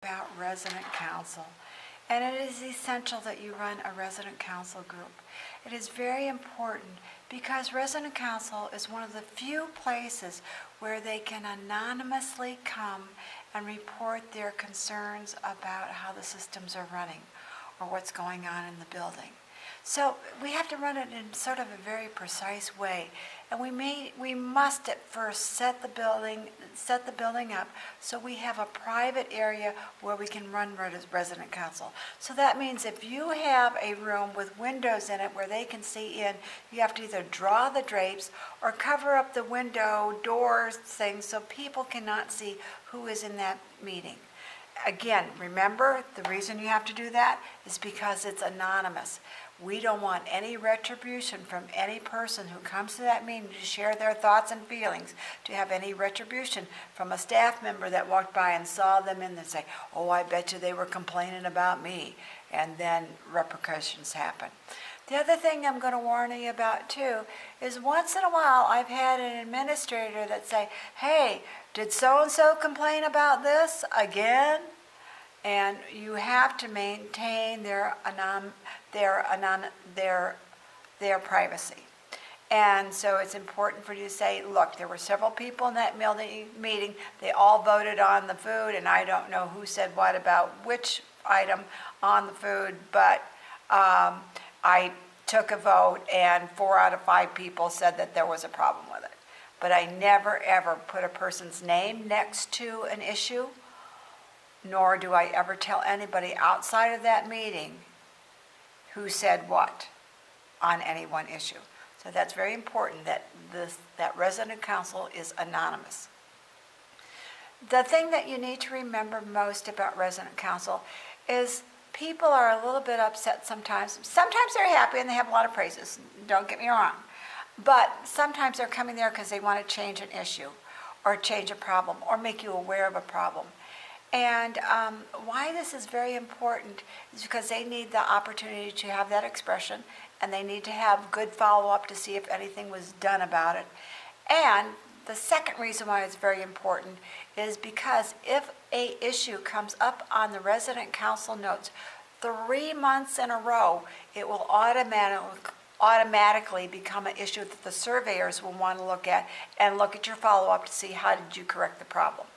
about resident council. And it is essential that you run a resident council group. It is very important because resident council is one of the few places where they can anonymously come and report their concerns about how the systems are running or what's going on in the building. So we have to run it in sort of a very precise way. And we must at first set the building up so we have a private area where we can run resident council. So that means if you have a room with windows in it where they can see in, you have to either draw the drapes or cover up the window, doors, things, so people cannot see who is in that meeting. Again, remember, the reason you have to do that is because it's anonymous. We don't want any retribution from any person who comes to that meeting to share their thoughts and feelings, to have any retribution from a staff member that walked by and saw them in and say, oh, I bet you they were complaining about me, and then repercussions happen. The other thing I'm going to warn you about too is once in a while I've had an administrator that say, hey, did so-and-so complain about this again? And you have to maintain their privacy. And so it's important for you to say, look, there were several people in that meeting. They all voted on the food, and I don't know who said what about which item on the food, but I took a vote, and 4 out of 5 people said that there was a problem with it. But I never, ever put a person's name next to an issue, nor do I ever tell anybody outside of that meeting who said what on any one issue. So that's very important that that resident council is anonymous. The thing that you need to remember most about resident council is people are a little bit upset sometimes. Sometimes they're happy and they have a lot of praises, don't get me wrong. But sometimes they're coming there because they want to change an issue or change a problem or make you aware of a problem. And why this is very important is because they need the opportunity to have that expression, and they need to have good follow-up to see if anything was done about it. And the second reason why it's very important is because if a issue comes up on the resident council notes 3 months in a row, it will automatically become an issue that the surveyors will want to look at and look at your follow-up to see how did you correct the problem.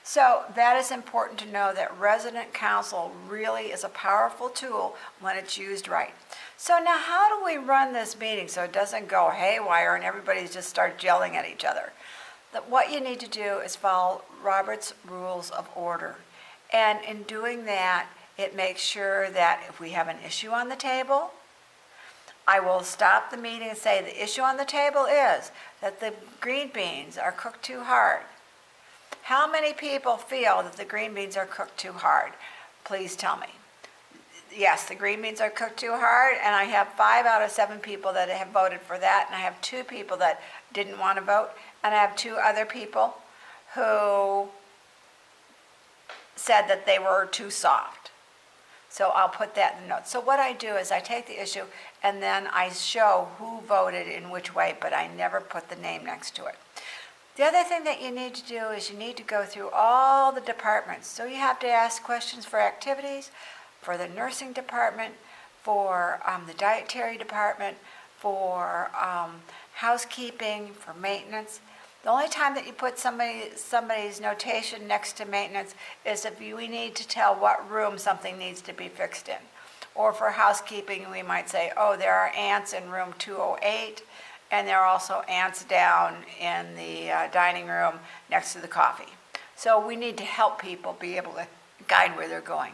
So that is important to know, that resident council really is a powerful tool when it's used right. So now how do we run this meeting so it doesn't go haywire and everybody just starts yelling at each other? What you need to do is follow Robert's Rules of Order. And in doing that, it makes sure that if we have an issue on the table, I will stop the meeting and say the issue on the table is that the green beans are cooked too hard. How many people feel that the green beans are cooked too hard? Please tell me. Yes, the green beans are cooked too hard, and I have 5 out of 7 people that have voted for that, and I have 2 people that didn't want to vote, and I have 2 other people who said that they were too soft. So I'll put that in the notes. So what I do is I take the issue and then I show who voted in which way, but I never put the name next to it. The other thing that you need to do is you need to go through all the departments. So you have to ask questions for activities, for the nursing department, for the dietary department, for housekeeping, for maintenance. The only time that you put somebody's notation next to maintenance is if we need to tell what room something needs to be fixed in. Or for housekeeping, we might say, oh, there are ants in room 208, and there are also ants down in the dining room next to the coffee. So we need to help people be able to guide where they're going.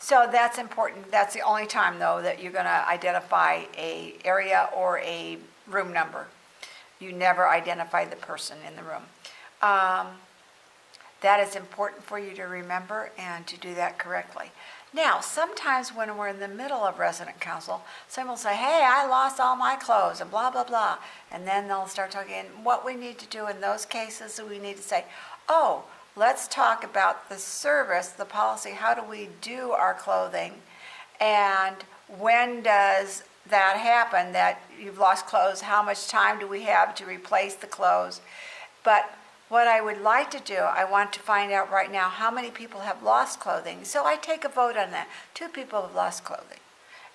So that's important. That's the only time, though, that you're going to identify an area or a room number. You never identify the person in the room. That is important for you to remember and to do that correctly. Now, sometimes when we're in the middle of resident council, someone will say, hey, I lost all my clothes and blah, blah, blah. And then they'll start talking. What we need to do in those cases, we need to say, oh, let's talk about the service, the policy. How do we do our clothing? And when does that happen, that you've lost clothes? How much time do we have to replace the clothes? But what I would like to do, I want to find out right now how many people have lost clothing. So I take a vote on that. 2 people have lost clothing.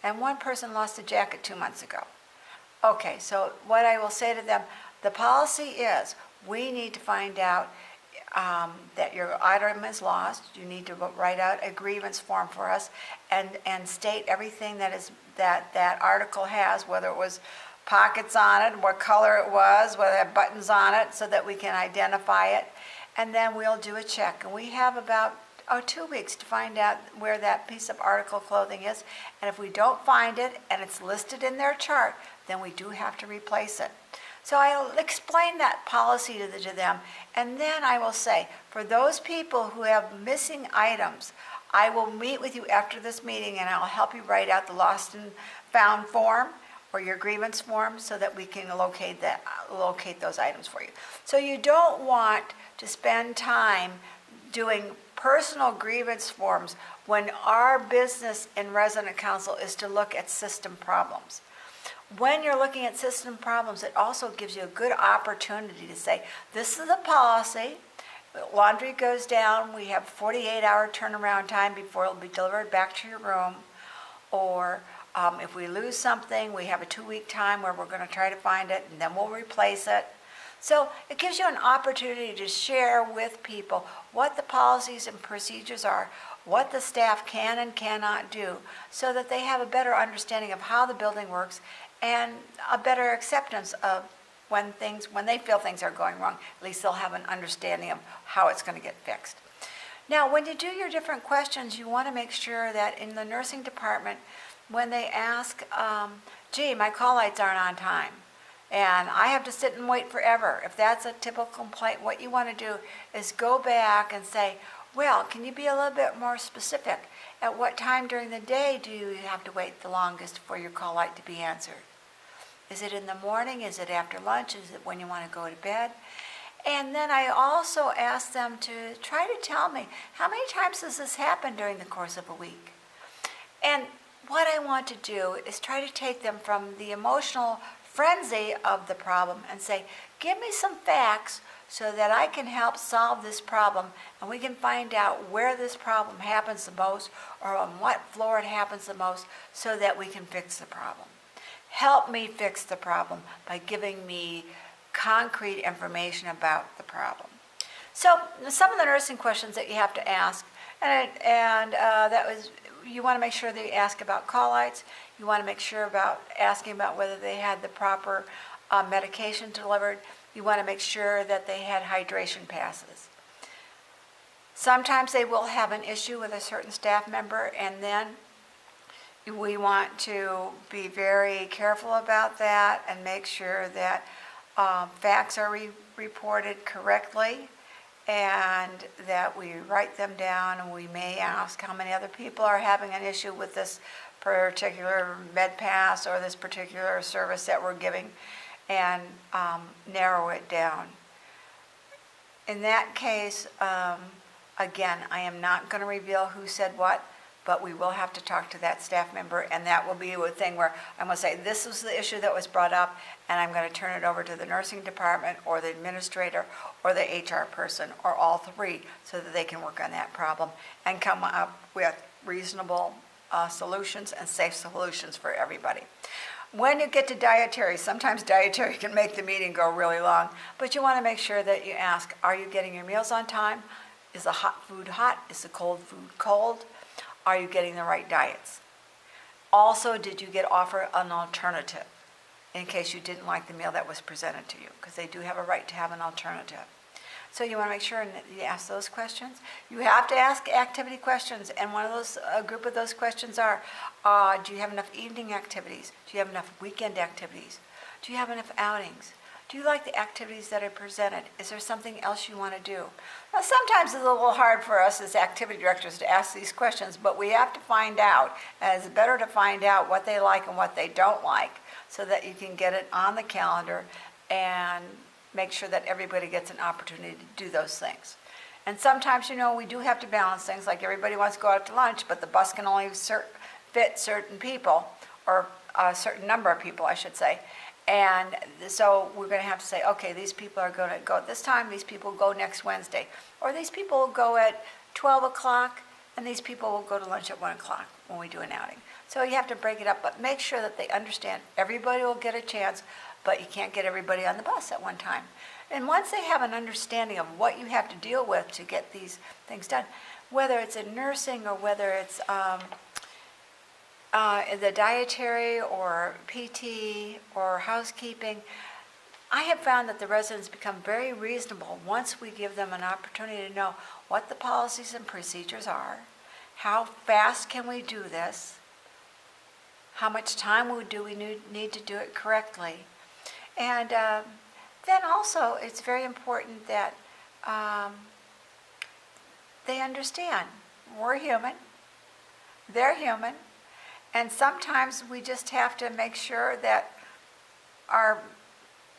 And 1 person lost a jacket 2 months ago. Okay, so what I will say to them, the policy is we need to find out that your item is lost. You need to write out a grievance form for us and state everything that article has, whether it was pockets on it, what color it was, whether it had buttons on it, so that we can identify it. And then we'll do a check. And we have about 2 weeks to find out where that piece of article clothing is. And if we don't find it and it's listed in their chart, then we do have to replace it. So I'll explain that policy to them, and then I will say, for those people who have missing items, I will meet with you after this meeting and I'll help you write out the lost and found form or your grievance form so that we can locate those items for you. So you don't want to spend time doing personal grievance forms when our business in resident council is to look at system problems. When you're looking at system problems, it also gives you a good opportunity to say, this is the policy, laundry goes down, we have 48-hour turnaround time before it'll be delivered back to your room, or if we lose something, we have a 2-week time where we're going to try to find it, and then we'll replace it. So it gives you an opportunity to share with people what the policies and procedures are, what the staff can and cannot do, so that they have a better understanding of how the building works and a better acceptance of when they feel things are going wrong. At least they'll have an understanding of how it's going to get fixed. Now, when you do your different questions, you want to make sure that in the nursing department, when they ask, gee, my call lights aren't on time, and I have to sit and wait forever. If that's a typical complaint, what you want to do is go back and say, well, can you be a little bit more specific? At what time during the day do you have to wait the longest for your call light to be answered? Is it in the morning? Is it after lunch? Is it when you want to go to bed? And then I also ask them to try to tell me, how many times does this happen during the course of a week? And what I want to do is try to take them from the emotional frenzy of the problem and say, give me some facts so that I can help solve this problem, and we can find out where this problem happens the most or on what floor it happens the most so that we can fix the problem. Help me fix the problem by giving me concrete information about the problem. So some of the nursing questions that you have to ask, you want to make sure that you ask about call lights. You want to make sure about asking about whether they had the proper medication delivered. You want to make sure that they had hydration passes. Sometimes they will have an issue with a certain staff member, and then we want to be very careful about that and make sure that facts are reported correctly and that we write them down, and we may ask how many other people are having an issue with this particular med pass or this particular service that we're giving, and narrow it down. In that case, again, I am not going to reveal who said what, but we will have to talk to that staff member, and that will be a thing where I'm going to say, this was the issue that was brought up, and I'm going to turn it over to the nursing department or the administrator or the HR person or all three so that they can work on that problem and come up with reasonable solutions and safe solutions for everybody. When you get to dietary, sometimes dietary can make the meeting go really long, but you want to make sure that you ask, are you getting your meals on time? Is the hot food hot? Is the cold food cold? Are you getting the right diets? Also, did you get offered an alternative in case you didn't like the meal that was presented to you? Because they do have a right to have an alternative. So you want to make sure that you ask those questions. You have to ask activity questions, and a group of those questions are, do you have enough evening activities? Do you have enough weekend activities? Do you have enough outings? Do you like the activities that are presented? Is there something else you want to do? Now, sometimes it's a little hard for us as activity directors to ask these questions, but we have to find out, and it's better to find out what they like and what they don't like so that you can get it on the calendar and make sure that everybody gets an opportunity to do those things. And sometimes, we do have to balance things, like everybody wants to go out to lunch, but the bus can only fit certain people, or a certain number of people, I should say. And so we're going to have to say, okay, these people are going to go at this time, these people go next Wednesday. Or these people will go at 12 o'clock, and these people will go to lunch at 1 o'clock when we do an outing. So you have to break it up, but make sure that they understand everybody will get a chance, but you can't get everybody on the bus at one time. And once they have an understanding of what you have to deal with to get these things done, whether it's in nursing or whether it's the dietary or PT or housekeeping, I have found that the residents become very reasonable once we give them an opportunity to know what the policies and procedures are, how fast can we do this, how much time do we need to do it correctly. And then also it's very important that they understand we're human, they're human, and sometimes we just have to make sure that our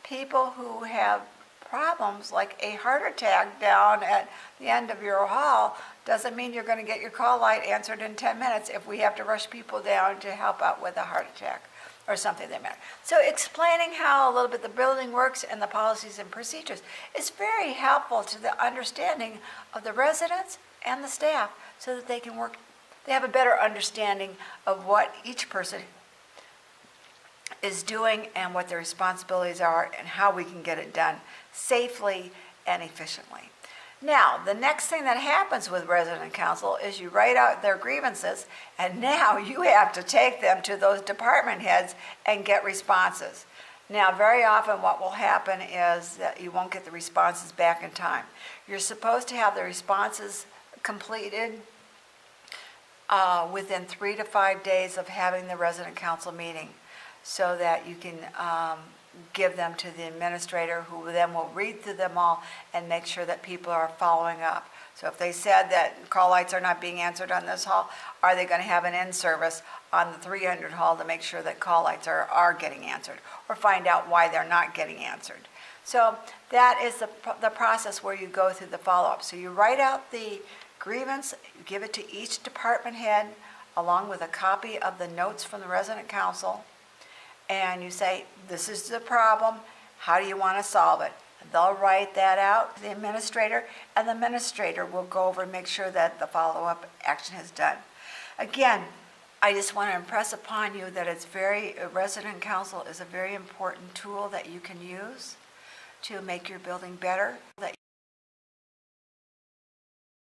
people who have problems like a heart attack down at the end of your hall doesn't mean you're going to get your call light answered in 10 minutes if we have to rush people down to help out with a heart attack or something that matters. So explaining how a little bit the building works and the policies and procedures is very helpful to the understanding of the residents and the staff so that they can work, they have a better understanding of what each person is doing and what their responsibilities are and how we can get it done safely and efficiently. Now, the next thing that happens with resident council is you write out their grievances, and now you have to take them to those department heads and get responses. Now, very often what will happen is that you won't get the responses back in time. You're supposed to have the responses completed within 3 to 5 days of having the resident council meeting, so that you can give them to the administrator, who then will read through them all and make sure that people are following up. So if they said that call lights are not being answered on this hall, are they going to have an in-service on the 300 hall to make sure that call lights are getting answered, or find out why they're not getting answered? So that is the process where you go through the follow-up. So you write out the grievance, you give it to each department head along with a copy of the notes from the resident council, and you say, this is the problem, how do you want to solve it? They'll write that out to the administrator, and the administrator will go over and make sure that the follow-up action is done. Again, I just want to impress upon you that resident council is a very important tool that you can use to make your building better, that